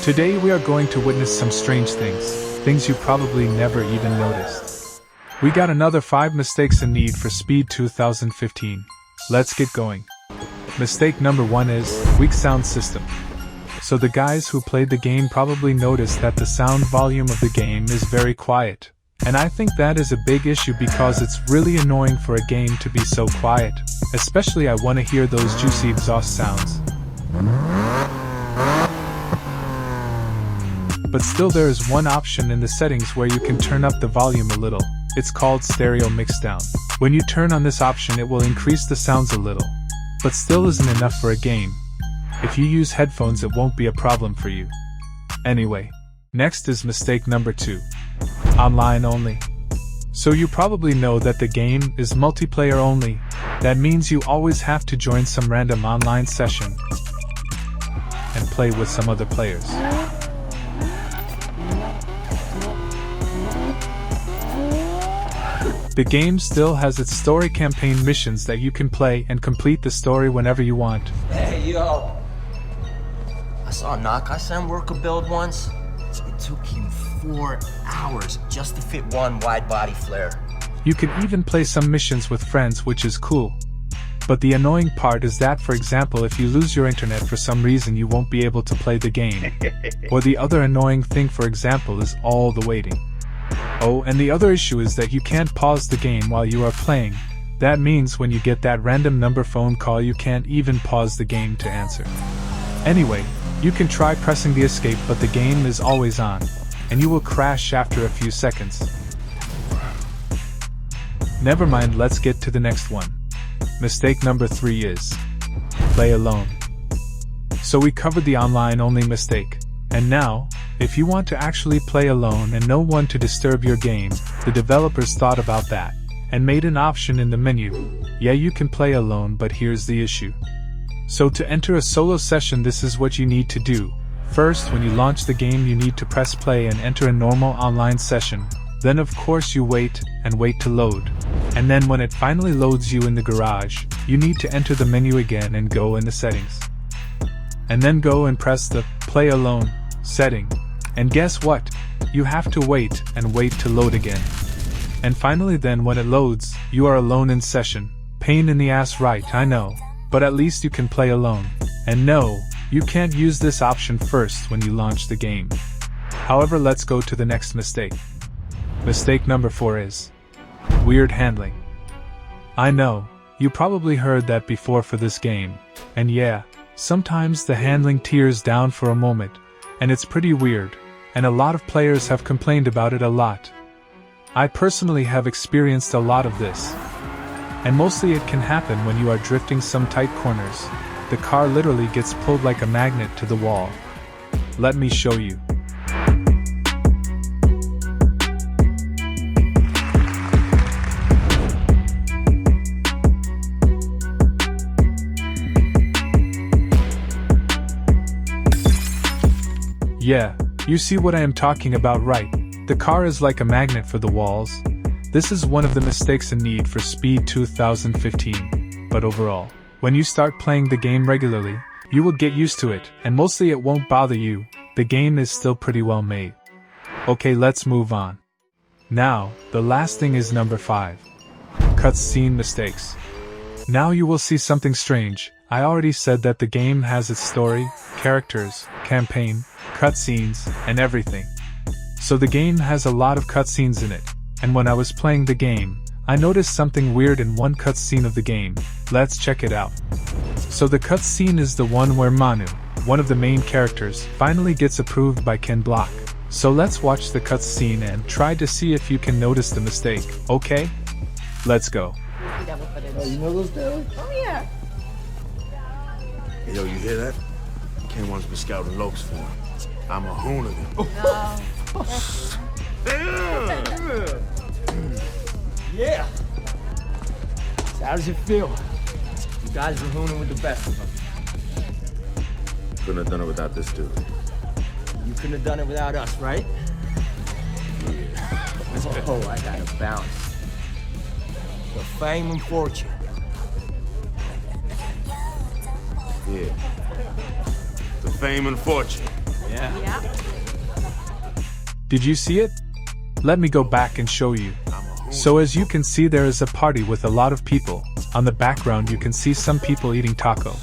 Today we are going to witness some strange things you probably never even noticed. We got another 5 mistakes in Need for Speed 2015. Let's get going. Mistake number 1 is weak sound system. So the guys who played the game probably noticed that the sound volume of the game is very quiet. And I think that is a big issue because it's really annoying for a game to be so quiet. Especially I want to hear those juicy exhaust sounds. But still there is one option in the settings where you can turn up the volume a little. It's called stereo mixdown. When you turn on this option it will increase the sounds a little. But still isn't enough for a game. If you use headphones it won't be a problem for you. Anyway, next is mistake number 2. Online only. So you probably know that the game is multiplayer only. That means you always have to join some random online session and play with some other players. The game still has its story campaign missions that you can play and complete the story whenever you want. Hey, yo! I saw Nakasan work a build once. It took him 4 hours just to fit one wide-body flare. You can even play some missions with friends, which is cool. But the annoying part is that, for example, if you lose your internet for some reason you won't be able to play the game. Or the other annoying thing, for example, is all the waiting. Oh, and the other issue is that you can't pause the game while you are playing. That means when you get that random number phone call you can't even pause the game to answer. Anyway, you can try pressing the escape but the game is always on, and you will crash after a few seconds. Never mind, let's get to the next one. Mistake number 3 is play alone. So we covered the online only mistake. And now, if you want to actually play alone and no one to disturb your game, the developers thought about that and made an option in the menu. Yeah, you can play alone, but here's the issue. So to enter a solo session, this is what you need to do. First, when you launch the game, you need to press play and enter a normal online session. Then of course you wait and wait to load. And then when it finally loads you in the garage, you need to enter the menu again and go in the settings. And then go and press the play alone setting. And guess what? You have to wait and wait to load again. And finally then when it loads, you are alone in session. Pain in the ass, right, I know. But at least you can play alone. And no, you can't use this option first when you launch the game. However, let's go to the next mistake. Mistake number 4 is weird handling. I know, you probably heard that before for this game. And yeah, sometimes the handling tears down for a moment. And it's pretty weird, and a lot of players have complained about it a lot. I personally have experienced a lot of this. And mostly it can happen when you are drifting some tight corners. The car literally gets pulled like a magnet to the wall. Let me show you. Yeah, you see what I am talking about, right? The car is like a magnet for the walls. This is one of the mistakes in Need for Speed 2015. But overall, when you start playing the game regularly, you will get used to it, and mostly it won't bother you. The game is still pretty well made. Okay, let's move on. Now, the last thing is number 5. Cutscene mistakes. Now you will see something strange. I already said that the game has its story, characters, campaign, cutscenes, and everything. So the game has a lot of cutscenes in it, and when I was playing the game, I noticed something weird in one cutscene of the game. Let's check it out. So the cutscene is the one where Manu, one of the main characters, finally gets approved by Ken Block. So let's watch the cutscene and try to see if you can notice the mistake, okay? Let's go. Oh, you know those guys? Oh yeah. Hey, yo, you hear that? Ken wants me scouting lokes for him. I'm a hooligan. Yeah! So how does it feel? You guys were hooning with the best of them. Couldn't have done it without this dude. You couldn't have done it without us, right? Yeah. Oh, I gotta bounce. The fame and fortune. Yeah. The fame and fortune. Yeah. Did you see it? Let me go back and show you. So as you can see, there is a party with a lot of people. On the background you can see some people eating taco.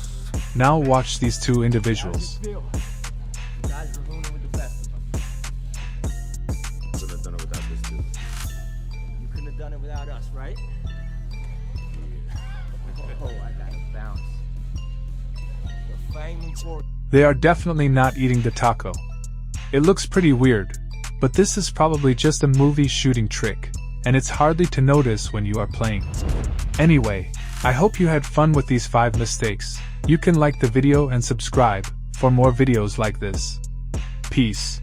Now watch these two individuals. Guys, we're ruining with the best of them. Couldn't have done it without this dude. You couldn't have done it without us, right? Oh, I gotta bounce. The flaming fork. They are definitely not eating the taco. It looks pretty weird, but this is probably just a movie shooting trick, and it's hardly to notice when you are playing. Anyway, I hope you had fun with these 5 mistakes. You can like the video and subscribe for more videos like this. Peace.